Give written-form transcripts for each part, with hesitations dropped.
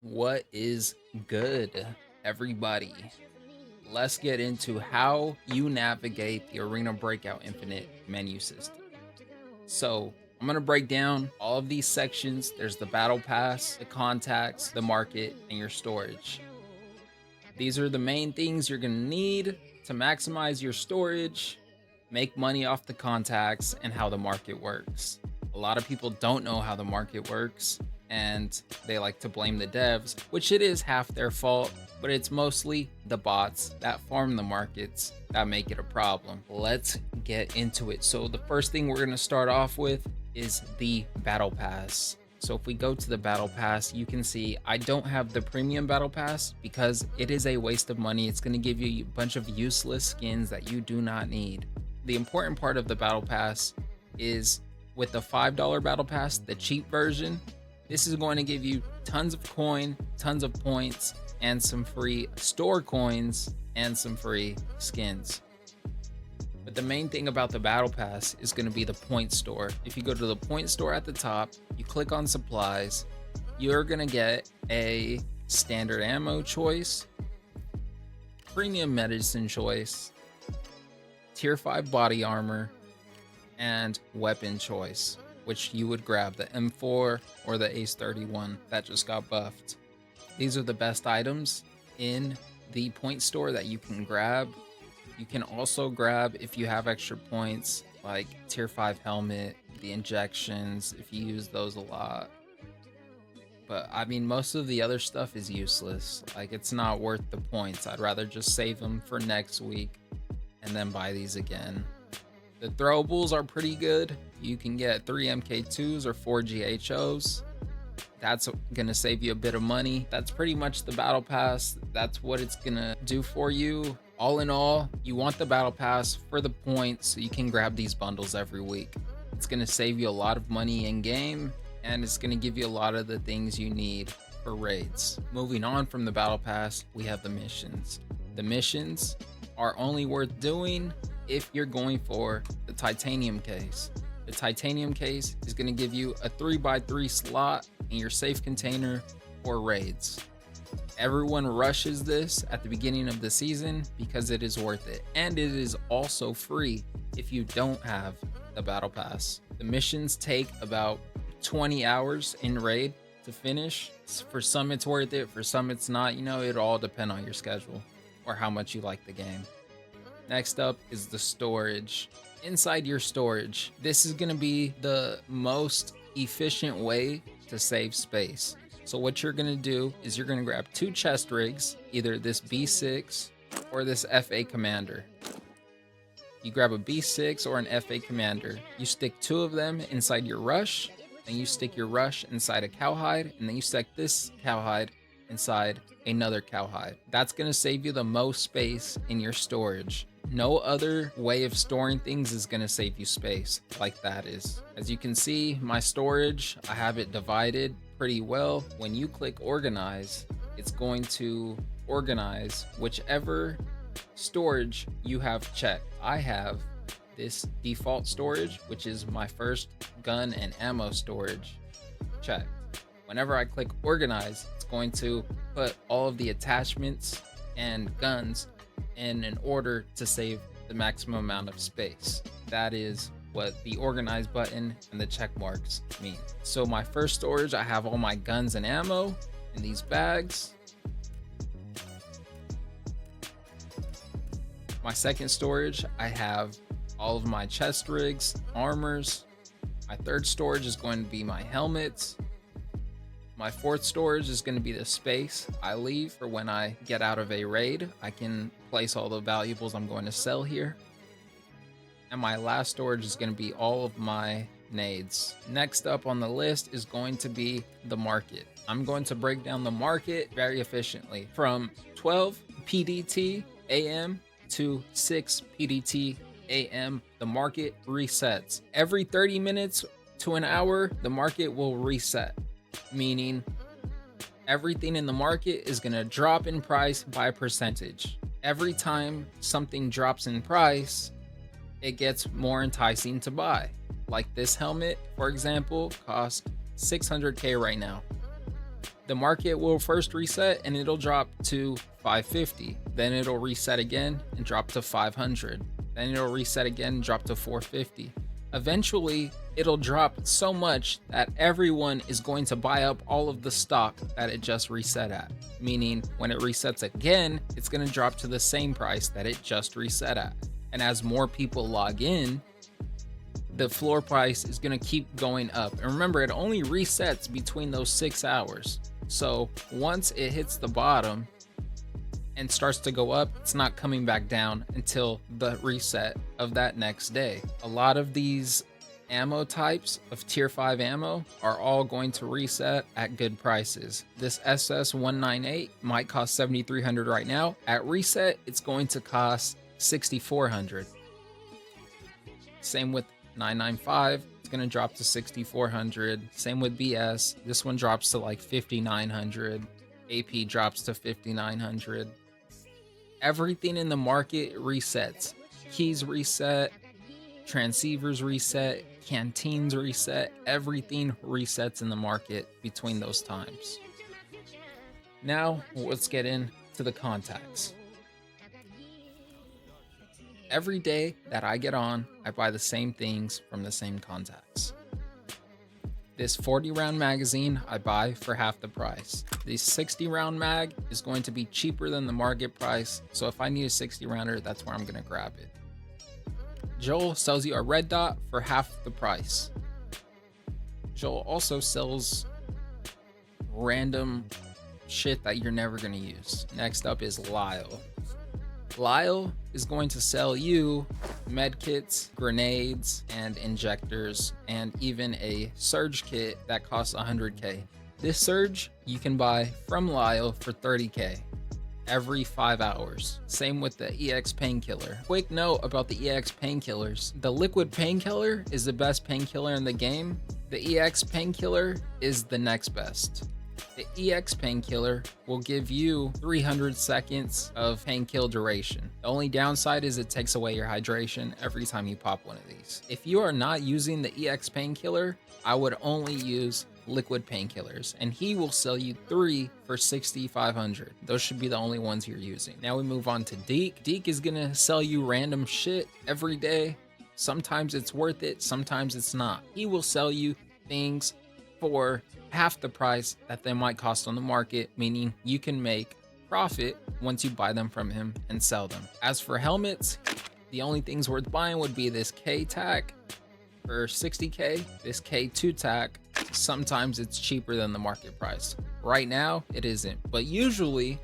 What is good, everybody? Let's get into how you navigate the Arena Breakout Infinite menu system. So, I'm going to break down all of these sections. There's the battle pass, the contacts, the market, and your storage. These are the main things you're going to need to maximize your storage, make money off the contacts, and how the market works. A lot of people don't know how the market works and they like to blame the devs, which it is half their fault, but it's mostly the bots that farm the markets that make it a problem. Let's get into it. So the first thing we're going to start off with is the battle pass. So if we go to the battle pass, you can see I don't have the premium battle pass because it is a waste of money. It's going to give you a bunch of useless skins that you do not need. The important part of the battle pass is with the $5 battle pass, the cheap version, this is going to give you tons of coin, tons of points, and some free store coins and some free skins. But the main thing about the battle pass is going to be the point store. If you go to the point store at the top, you click on supplies, you're going to get a standard ammo choice, premium medicine choice, tier 5 body armor, and weapon choice, which you would grab the M4 or the Ace 31 that just got buffed. These are the best items in the point store that you can grab. You can also grab, if you have extra points, like tier 5 helmet, the injections, if you use those a lot. But I mean, most of the other stuff is useless. Like, it's not worth the points. I'd rather just save them for next week and then buy these again. The throwables are pretty good. You can get 3 MK2s or 4 GHOs. That's gonna save you a bit of money. That's pretty much the battle pass. That's what it's gonna do for you. All in all, you want the battle pass for the points so you can grab these bundles every week. It's gonna save you a lot of money in game, and it's gonna give you a lot of the things you need for raids. Moving on from the battle pass, we have the missions. The missions are only worth doing if you're going for the titanium case. The titanium case is going to give you a 3x3 slot in your safe container for raids. Everyone rushes this at the beginning of the season because it is worth it, and it is also free if you don't have the battle pass. The missions take about 20 hours in raid to finish. For some it's worth it, for some it's not. You know, it all depends on your schedule or how much you like the game. Next up is the storage. Inside your storage, this is going to be the most efficient way to save space. So what you're going to do is you're going to grab 2 chest rigs, either this B6 or this FA Commander. You grab a B6 or an FA Commander. You stick 2 of them inside your rush, then you stick your rush inside a cowhide, and then you stick this cowhide inside another cowhide. That's going to save you the most space in your storage. No other way of storing things is going to save you space like that is. As you can see, my storage, I have it divided pretty well. When you click organize, it's going to organize whichever storage you have checked. I have this default storage, which is my first gun and ammo storage checked. Whenever I click organize, it's going to put all of the attachments and guns in an order to save the maximum amount of space. That is what the organize button and the check marks mean. So my first storage, I have all my guns and ammo in these bags. My second storage, I have all of my chest rigs, armors. My third storage is going to be my helmets. My fourth storage is going to be the space I leave for when I get out of a raid. I can place all the valuables I'm going to sell here. And my last storage is going to be all of my nades. Next up on the list is going to be the market. I'm going to break down the market very efficiently. From 12 PDT AM to 6 PDT AM, the market resets. Every 30 minutes to an hour, the market will reset. Meaning everything in the market is going to drop in price by a percentage. Every time something drops in price, it gets more enticing to buy. Like this helmet, for example, costs 600k right now. The market will first reset and it'll drop to 550. Then it'll reset again and drop to 500. Then it'll reset again and drop to 450. Eventually, it'll drop so much that everyone is going to buy up all of the stock that it just reset at. Meaning, when it resets again, it's going to drop to the same price that it just reset at. And as more people log in, the floor price is going to keep going up. And remember, it only resets between those 6 hours. So once it hits the bottom and starts to go up, it's not coming back down until the reset of that next day. A lot of these ammo types of tier 5 ammo are all going to reset at good prices. This SS198 might cost 7,300 right now. At reset, it's going to cost 6,400. Same with 995, it's going to drop to 6,400. Same with BS. This one drops to like 5,900. AP drops to 5,900. Everything in the market resets. Keys reset, transceivers reset, canteens reset, everything resets in the market between those times. Now, let's get into the contacts. Every day that I get on, I buy the same things from the same contacts. This 40 round magazine I buy for half the price. The 60 round mag is going to be cheaper than the market price, so if I need a 60 rounder, that's where I'm gonna grab it. Joel sells you a red dot for half the price. Joel also sells random shit that you're never gonna use. Next up is Lyle. Lyle is going to sell you medkits, grenades, and injectors, and even a surge kit that costs 100k. This surge you can buy from Lyle for 30k every 5 hours. Same with the EX painkiller. Quick note about the EX painkillers. The liquid painkiller is the best painkiller in the game. The EX painkiller is the next best. The EX painkiller will give you 300 seconds of painkiller duration. The only downside is it takes away your hydration every time you pop one of these. If you are not using the EX painkiller, I would only use liquid painkillers, and he will sell you 3 for 6,500. Those should be the only ones you're using. Now we move on to Deke. Deke is gonna sell you random shit every day. Sometimes it's worth it, sometimes it's not. He will sell you things for half the price that they might cost on the market, meaning you can make profit once you buy them from him and sell them. As for helmets, the only things worth buying would be this K tack for 60k, this K2 tack. Sometimes it's cheaper than the market price. Right now, it isn't, but usually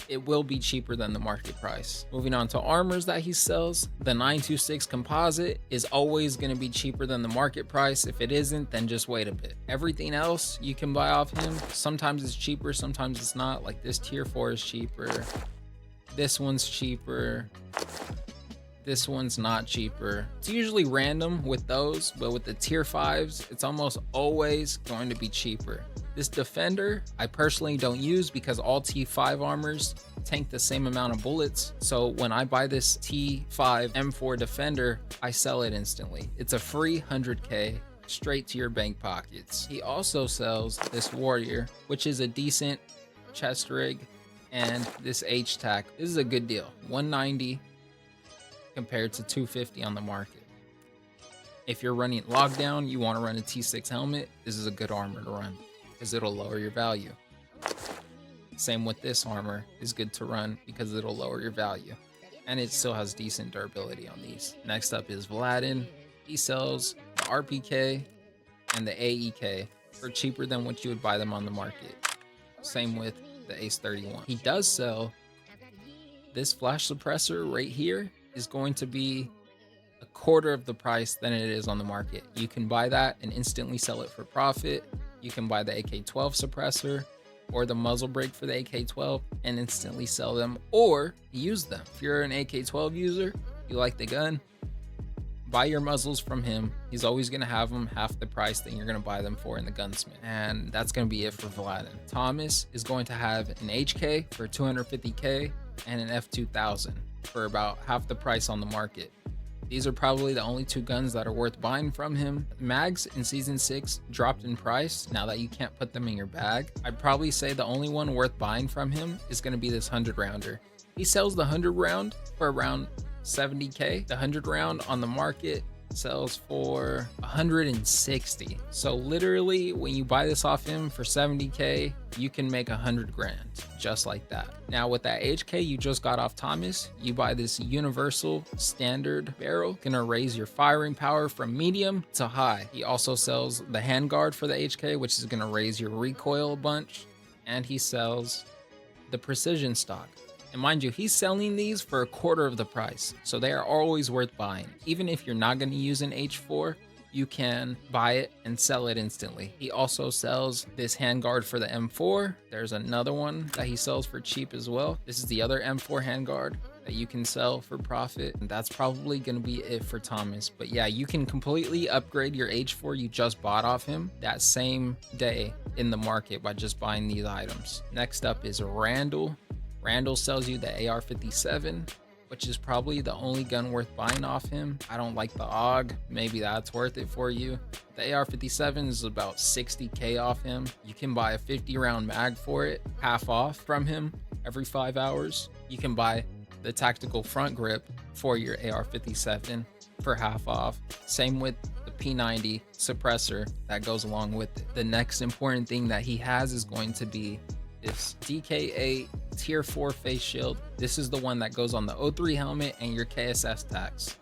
it will be cheaper than the market price. Moving on to armors that he sells, the 926 composite is always going to be cheaper than the market price. If it isn't, then just wait a bit. Everything else you can buy off him. Sometimes it's cheaper, sometimes it's not. Like this tier 4 is cheaper. This one's cheaper. This one's not cheaper. It's usually random with those, but with the tier 5s, it's almost always going to be cheaper. This defender, I personally don't use because all T5 armors tank the same amount of bullets. So when I buy this T5 M4 defender, I sell it instantly. It's a free 100k straight to your bank pockets. He also sells this warrior, which is a decent chest rig, and this H tack. This is a good deal. 190 compared to 250 on the market. If you're running lockdown, you want to run a T6 helmet, this is a good armor to run because it'll lower your value. Same with this armor, is good to run because it'll lower your value, and it still has decent durability on these. Next up is Vladin. He sells the RPK and the AEK for cheaper than what you would buy them on the market. Same with the Ace 31. He does sell this flash suppressor right here, is going to be a quarter of the price than it is on the market. You can buy that and instantly sell it for profit. You can buy the AK-12 suppressor or the muzzle brake for the AK-12 and instantly sell them or use them. If you're an AK-12 user, you like the gun, buy your muzzles from him. He's always going to have them half the price that you're going to buy them for in the gunsmith. And that's going to be it for Vladin. Thomas is going to have an HK for 250k and an F2000 for about half the price on the market. These are probably the only two guns that are worth buying from him. Mags in Season 6 dropped in price now that you can't put them in your bag. I'd probably say the only one worth buying from him is going to be this 100 rounder. He sells the 100 round for around 70k. The 100 round on the market sells for 160. So literally when you buy this off him for 70k, you can make 100 grand just like that. Now with that HK you just got off Thomas, you buy this universal standard barrel, gonna raise your firing power from medium to high. He also sells the handguard for the HK, which is gonna raise your recoil a bunch, and he sells the precision stock. And mind you, he's selling these for a quarter of the price, so they are always worth buying. Even if you're not going to use an H4, you can buy it and sell it instantly. He also sells this handguard for the M4. There's another one that he sells for cheap as well. This is the other M4 handguard that you can sell for profit, and that's probably going to be it for Thomas. But yeah, you can completely upgrade your H4 you just bought off him that same day in the market by just buying these items. Next up is Randall. Randall sells you the AR-57, which is probably the only gun worth buying off him. I don't like the AUG. Maybe that's worth it for you. The AR-57 is about 60k off him. You can buy a 50 round mag for it, half off from him every 5 hours. You can buy the tactical front grip for your AR-57 for half off. Same with the P90 suppressor that goes along with it. The next important thing that he has is going to be this DK8 tier 4 face shield. This is the one that goes on the O3 helmet and your KSS tags.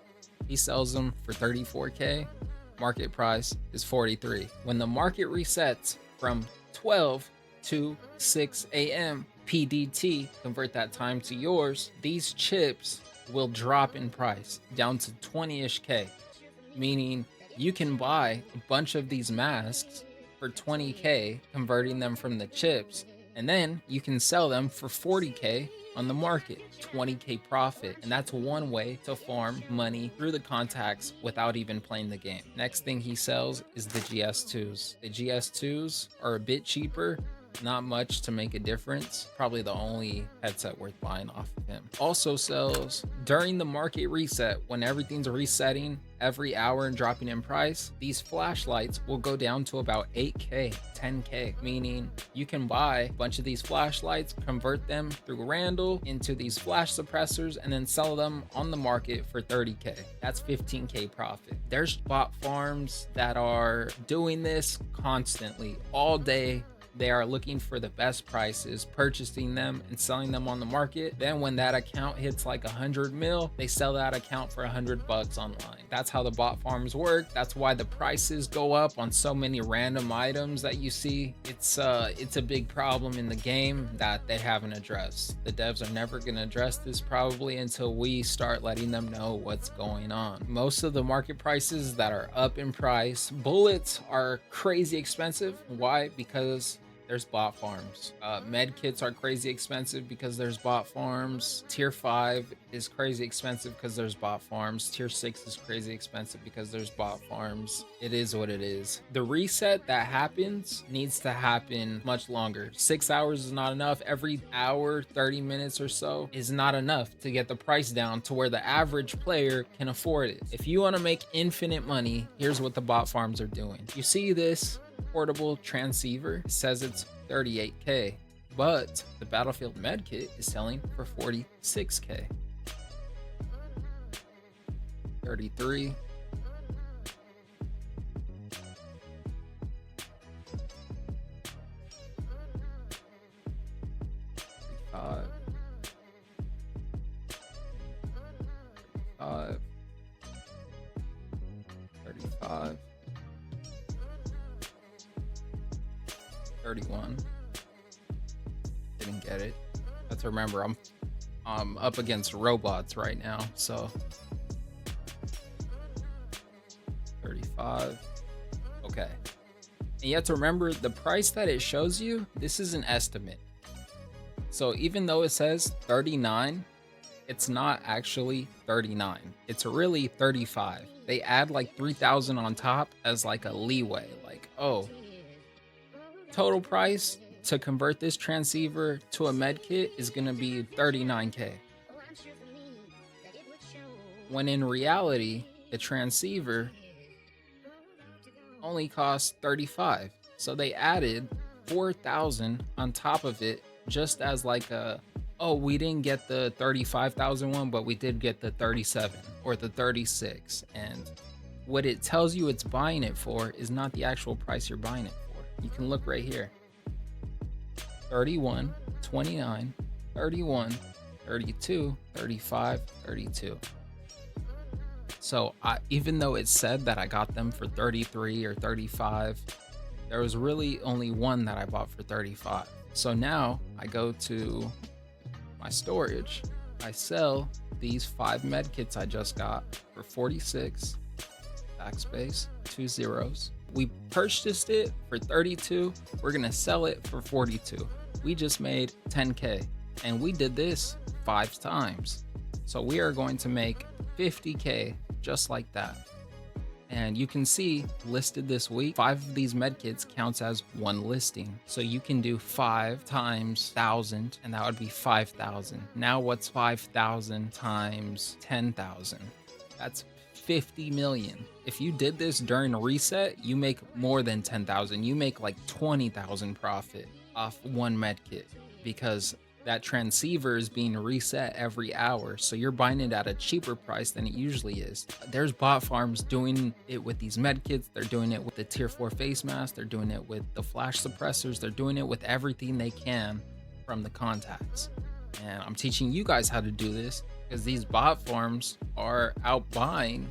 He sells them for 34k. Market price is 43. When the market resets from 12 to 6 a.m. PDT, convert that time to yours, these chips will drop in price down to 20-ish K, meaning you can buy a bunch of these masks for 20k, converting them from the chips, and then you can sell them for 40k on the market, 20k profit. And that's one way to farm money through the contacts without even playing the game. Next thing he sells is the GS2s. The GS2s are a bit cheaper, not much to make a difference. Probably the only headset worth buying off of him. Also sells during the market reset, when everything's resetting every hour and dropping in price, these flashlights will go down to about 8k, 10k, meaning you can buy a bunch of these flashlights, convert them through Randall into these flash suppressors, and then sell them on the market for 30k. That's 15k profit. There's bot farms that are doing this constantly all day. They are looking for the best prices, purchasing them and selling them on the market. Then when that account hits like 100 mil, they sell that account for $100 online. That's how the bot farms work. That's why the prices go up on so many random items that you see. It's a big problem in the game that they haven't addressed. The devs are never going to address this probably until we start letting them know what's going on. Most of the market prices that are up in price, bullets are crazy expensive. Why? Because there's bot farms. Med kits are crazy expensive because there's bot farms. Tier 5 is crazy expensive because there's bot farms. Tier 6 is crazy expensive because there's bot farms. It is what it is. The reset that happens needs to happen much longer. 6 hours is not enough. Every hour, 30 minutes or so is not enough to get the price down to where the average player can afford it. If you want to make infinite money, here's what the bot farms are doing. You see this portable transceiver, says it's 38k, but the Battlefield medkit is selling for 46k. 33. Five. 35. 31. Didn't get it. Let's remember, I'm up against robots right now, so 35. Okay. And you have to remember the price that it shows you, this is an estimate. So even though it says 39, it's not actually 39. It's really 35. They add like 3,000 on top as like a leeway, like, oh, total price to convert this transceiver to a med kit is going to be 39k. when in reality, the transceiver only costs 35. So they added 4,000 on top of it just as like a, oh, we didn't get the 35,000 one, but we did get the 37 or the 36. And what it tells you it's buying it for is not the actual price you're buying it for. You can look right here. 31, 29, 31, 32, 35, 32. So even though it said that I got them for 33 or 35, there was really only one that I bought for 35. So now I go to my storage. I sell these 5 med kits I just got for 46, backspace, 2 zeros. We purchased it for 32. We're gonna sell it for 42. We just made 10K and we did this 5 times. So we are going to make 50K just like that. And you can see listed this week, 5 of these med kits counts as 1 listing. So you can do 5 times 1,000 and that would be 5,000. Now what's 5,000 times 10,000? That's 50 million. If you did this during a reset, you make more than 10,000. You make like 20,000 profit off 1 med kit because that transceiver is being reset every hour. So you're buying it at a cheaper price than it usually is. There's bot farms doing it with these med kits. They're doing it with the tier 4 face mask. They're doing it with the flash suppressors. They're doing it with everything they can from the contacts. And I'm teaching you guys how to do this because these bot farms are out buying.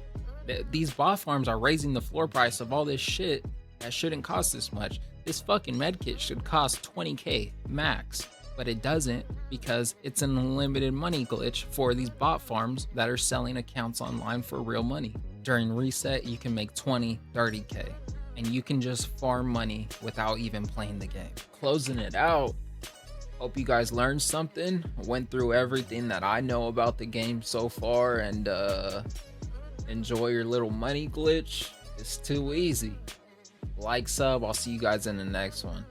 These bot farms are raising the floor price of all this shit that shouldn't cost this much. This fucking med kit should cost 20K max. But it doesn't because it's an unlimited money glitch for these bot farms that are selling accounts online for real money. During reset, you can make 20, 30K, and you can just farm money without even playing the game. Closing it out, hope you guys learned something. Went through everything that I know about the game so far, and enjoy your little money glitch. It's too easy. Like, sub, I'll see you guys in the next one.